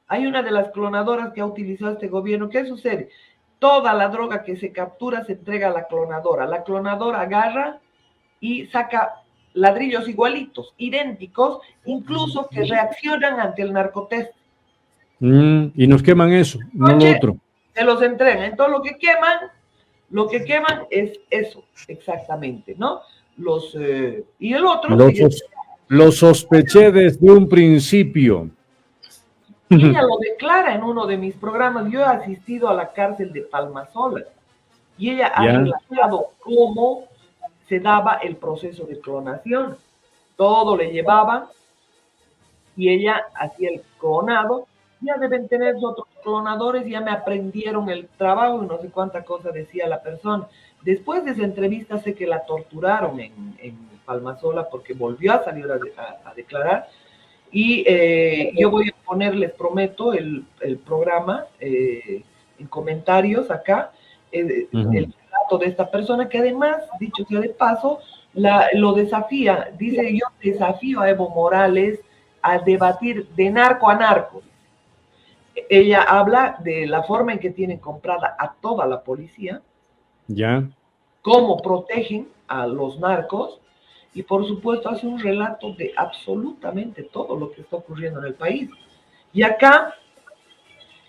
C: Hay una de las clonadoras que ha utilizado este gobierno. ¿Qué sucede? Toda la droga que se captura se entrega a la clonadora. La clonadora agarra y saca ladrillos igualitos, idénticos, incluso que reaccionan ante el narcotest.
A: Y nos queman eso, no lo otro.
C: Se los entregan. Entonces lo que queman es eso, exactamente, ¿no? Y el otro...
A: Lo sospeché desde un principio.
C: Ella lo declara en uno de mis programas. Yo he asistido a la cárcel de Palmasola. y ella ha relatado cómo se daba el proceso de clonación. Todo le llevaban y ella hacía el clonado. Ya deben tener otros clonadores, ya me aprendieron el trabajo y no sé cuánta cosa decía la persona. Después de esa entrevista sé que la torturaron en Palmasola porque volvió a salir a declarar. Y yo voy a poner, les prometo, el programa en comentarios acá, el relato de esta persona, que además, dicho sea de paso, lo desafía. Dice: yo desafío a Evo Morales a debatir de narco a narco. Ella habla de la forma en que tienen comprada a toda la policía, cómo protegen a los narcos, y por supuesto hace un relato de absolutamente todo lo que está ocurriendo en el país. Y acá,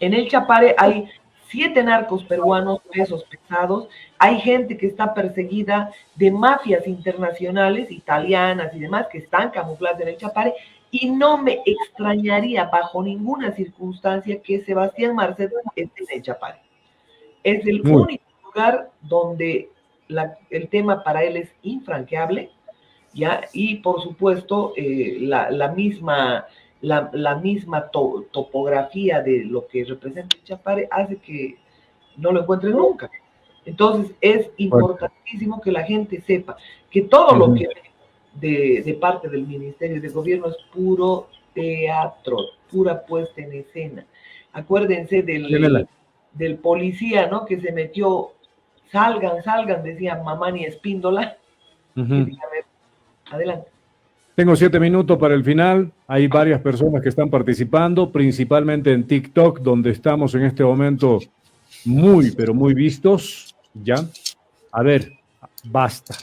C: en el Chapare, hay 7 narcos peruanos pesos pesados, hay gente que está perseguida de mafias internacionales, italianas y demás, que están camufladas en el Chapare, y no me extrañaría bajo ninguna circunstancia que Sebastián Marcet esté en el Chapare. Es el único lugar donde el tema para él es infranqueable, ¿ya? Y por supuesto la misma topografía de lo que representa el Chapare hace que no lo encuentren nunca. Entonces es importantísimo que la gente sepa que todo lo que de parte del Ministerio de Gobierno es puro teatro, pura puesta en escena. Acuérdense del policía, ¿no? Que se metió, salgan, decía Mamani Espíndola. Adelante.
A: Tengo 7 minutos para el final. Hay varias personas que están participando, principalmente en TikTok, donde estamos en este momento muy, pero muy vistos. ¿Ya? A ver, basta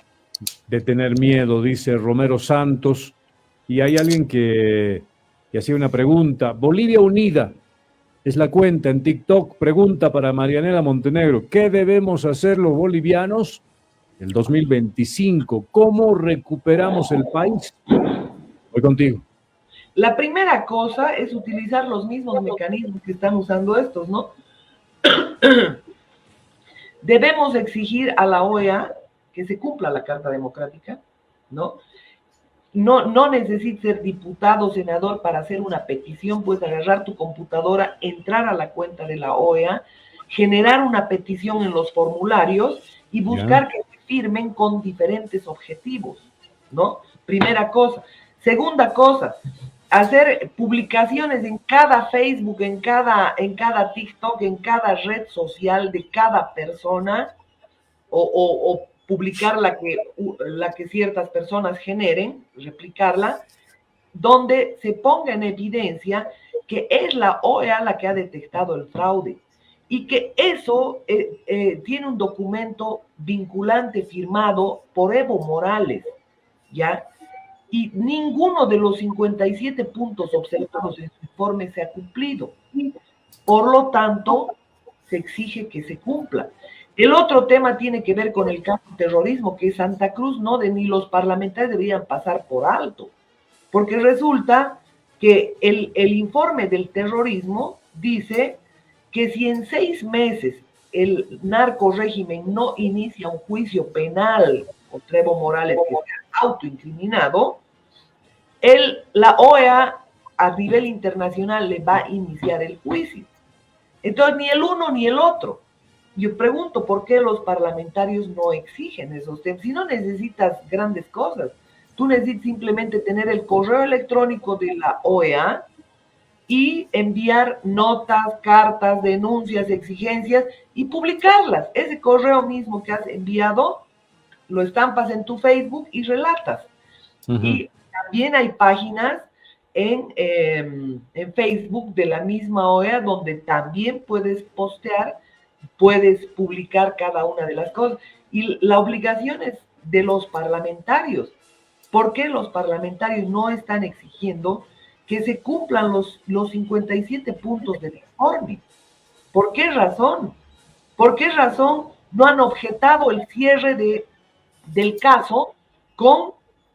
A: de tener miedo, dice Romero Santos. Y hay alguien que hacía una pregunta. Bolivia Unida es la cuenta en TikTok. Pregunta para Marianela Montenegro: ¿qué debemos hacer los bolivianos el 2025? ¿Cómo recuperamos el país? Voy contigo.
C: La primera cosa es utilizar los mismos mecanismos que están usando estos, ¿no? Debemos exigir a la OEA que se cumpla la Carta Democrática, ¿no? No necesitas ser diputado o senador para hacer una petición, puedes agarrar tu computadora, entrar a la cuenta de la OEA, generar una petición en los formularios y buscar que se firmen con diferentes objetivos, ¿no? Primera cosa. Segunda cosa, hacer publicaciones en cada Facebook, en cada TikTok, en cada red social de cada persona, o publicar la que ciertas personas generen, replicarla, donde se ponga en evidencia que es la OEA la que ha detectado el fraude y que eso tiene un documento vinculante firmado por Evo Morales, ¿ya? Y ninguno de los 57 puntos observados en su informe se ha cumplido. Por lo tanto, se exige que se cumpla. El otro tema tiene que ver con el caso de terrorismo, que Santa Cruz ni los parlamentarios deberían pasar por alto, porque resulta que el informe del terrorismo dice que si en 6 meses el narco régimen no inicia un juicio penal contra Evo Morales, que sea autoincriminado, la OEA a nivel internacional le va a iniciar el juicio. Entonces, ni el uno ni el otro. Yo pregunto por qué los parlamentarios no exigen esos temas. Si no necesitas grandes cosas, tú necesitas simplemente tener el correo electrónico de la OEA y enviar notas, cartas, denuncias, exigencias y publicarlas. Ese correo mismo que has enviado, lo estampas en tu Facebook y relatas. Y también hay páginas en Facebook de la misma OEA donde también puedes postear, puedes publicar cada una de las cosas. Y la obligación es de los parlamentarios. ¿Por qué los parlamentarios no están exigiendo que se cumplan los 57 puntos del informe? ¿Por qué razón? ¿Por qué razón no han objetado el cierre del caso con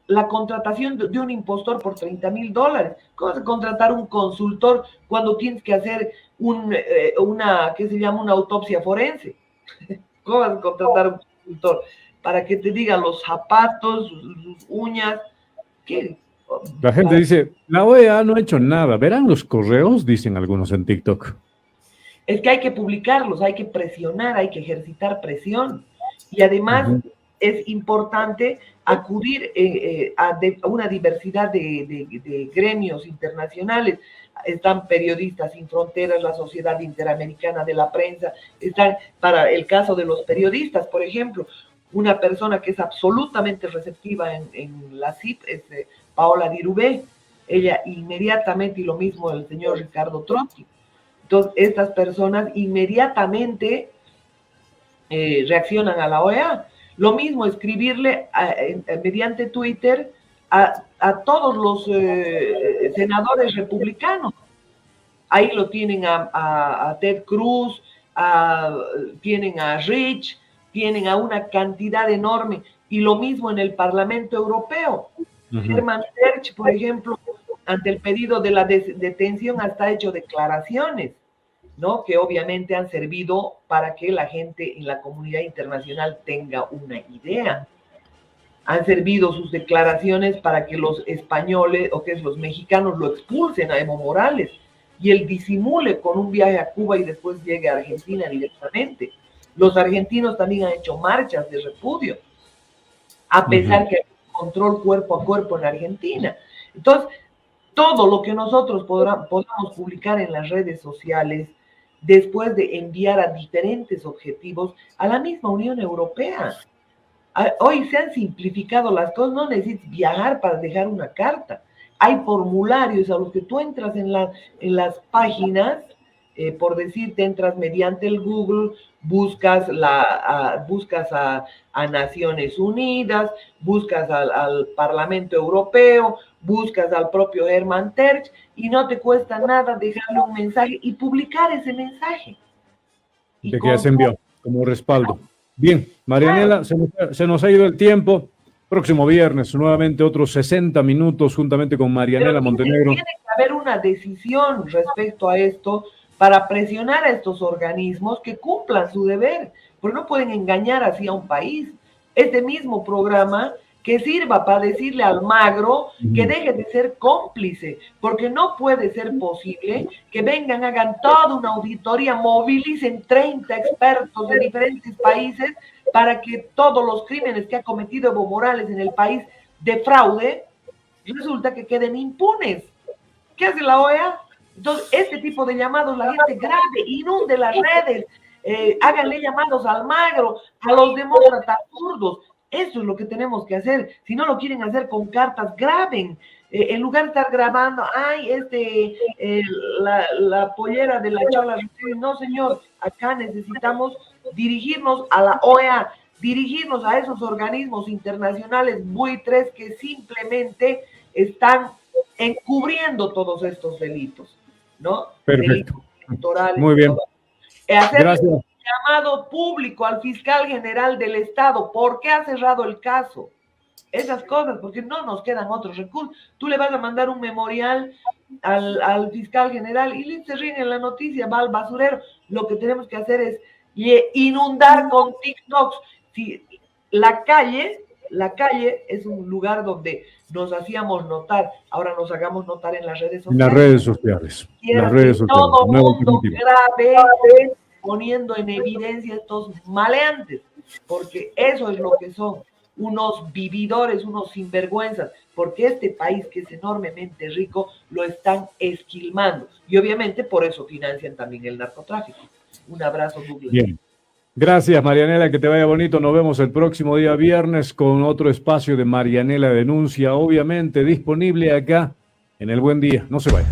C: la contratación de un impostor por $30,000? ¿Cómo vas a contratar un consultor cuando tienes que hacer una autopsia forense? ¿Cómo vas a contratar a un consultor? Para que te diga los zapatos, sus uñas. ¿Qué?
A: La gente dice, la OEA no ha hecho nada. ¿Verán los correos? Dicen algunos en TikTok.
C: Es que hay que publicarlos, hay que presionar, hay que ejercitar presión. Y además es importante acudir a una diversidad de gremios internacionales. Están Periodistas Sin Fronteras, la Sociedad Interamericana de la Prensa, están, para el caso de los periodistas, por ejemplo, una persona que es absolutamente receptiva en la CIP es Paola Dirubé. Ella inmediatamente, y lo mismo el señor Ricardo Trotsky. Entonces, estas personas inmediatamente reaccionan a la OEA. Lo mismo escribirle mediante Twitter a todos los senadores republicanos. Ahí lo tienen a Ted Cruz, tienen a Rich, tienen a una cantidad enorme. Y lo mismo en el Parlamento Europeo. Herman Terch, por ejemplo, ante el pedido de la detención, hasta ha hecho declaraciones, ¿no? Que obviamente han servido para que la gente en la comunidad internacional tenga una idea. Han servido sus declaraciones para que los españoles, o que es los mexicanos, lo expulsen a Evo Morales y él disimule con un viaje a Cuba y después llegue a Argentina directamente. Los argentinos también han hecho marchas de repudio, a pesar que hay control cuerpo a cuerpo en Argentina. Entonces, todo lo que nosotros podamos publicar en las redes sociales, después de enviar a diferentes objetivos a la misma Unión Europea. Hoy se han simplificado las cosas, no necesitas viajar para dejar una carta. Hay formularios a los que tú entras en las páginas, por decirte, entras mediante el Google, buscas a Naciones Unidas, buscas al Parlamento Europeo, buscas al propio Herman Terch y no te cuesta nada dejarle un mensaje y publicar ese mensaje.
A: De que ya se envió como respaldo. Bien, Marianela, se nos ha ido el tiempo. Próximo viernes, nuevamente otros 60 minutos juntamente con Marianela Montenegro.
C: Tiene que haber una decisión respecto a esto para presionar a estos organismos que cumplan su deber, porque no pueden engañar así a un país. Este mismo programa que sirva para decirle a Almagro que deje de ser cómplice, porque no puede ser posible que vengan, hagan toda una auditoría, movilicen 30 expertos de diferentes países para que todos los crímenes que ha cometido Evo Morales en el país de fraude, resulta que queden impunes. ¿Qué hace la OEA? Entonces, este tipo de llamados, la gente grabe, inunde las redes, háganle llamados a Almagro, a los demócratas zurdos. Eso es lo que tenemos que hacer. Si no lo quieren hacer con cartas, graben. En lugar de estar grabando, la pollera de la Chola. No, señor, acá necesitamos dirigirnos a la OEA, dirigirnos a esos organismos internacionales buitres que simplemente están encubriendo todos estos delitos, ¿no?
A: Perfecto.
C: Delitos
A: muy bien.
C: Gracias. Llamado público al fiscal general del Estado. ¿Por qué ha cerrado el caso? Esas cosas, porque no nos quedan otros recursos. Tú le vas a mandar un memorial al fiscal general y se ríen en la noticia, va al basurero. Lo que tenemos que hacer es inundar con TikToks. Si la calle es un lugar donde nos hacíamos notar, ahora nos hagamos notar en las redes sociales.
A: En las redes sociales.
C: Todo el mundo grave, poniendo en evidencia estos maleantes, porque eso es lo que son, unos vividores, unos sinvergüenzas, porque este país que es enormemente rico lo están esquilmando y obviamente por eso financian también el narcotráfico. Un abrazo, Douglas.
A: Bien. Gracias, Marianela, que te vaya bonito. Nos vemos el próximo día viernes con otro espacio de Marianela Denuncia, obviamente disponible acá en El Buen Día. No se vaya.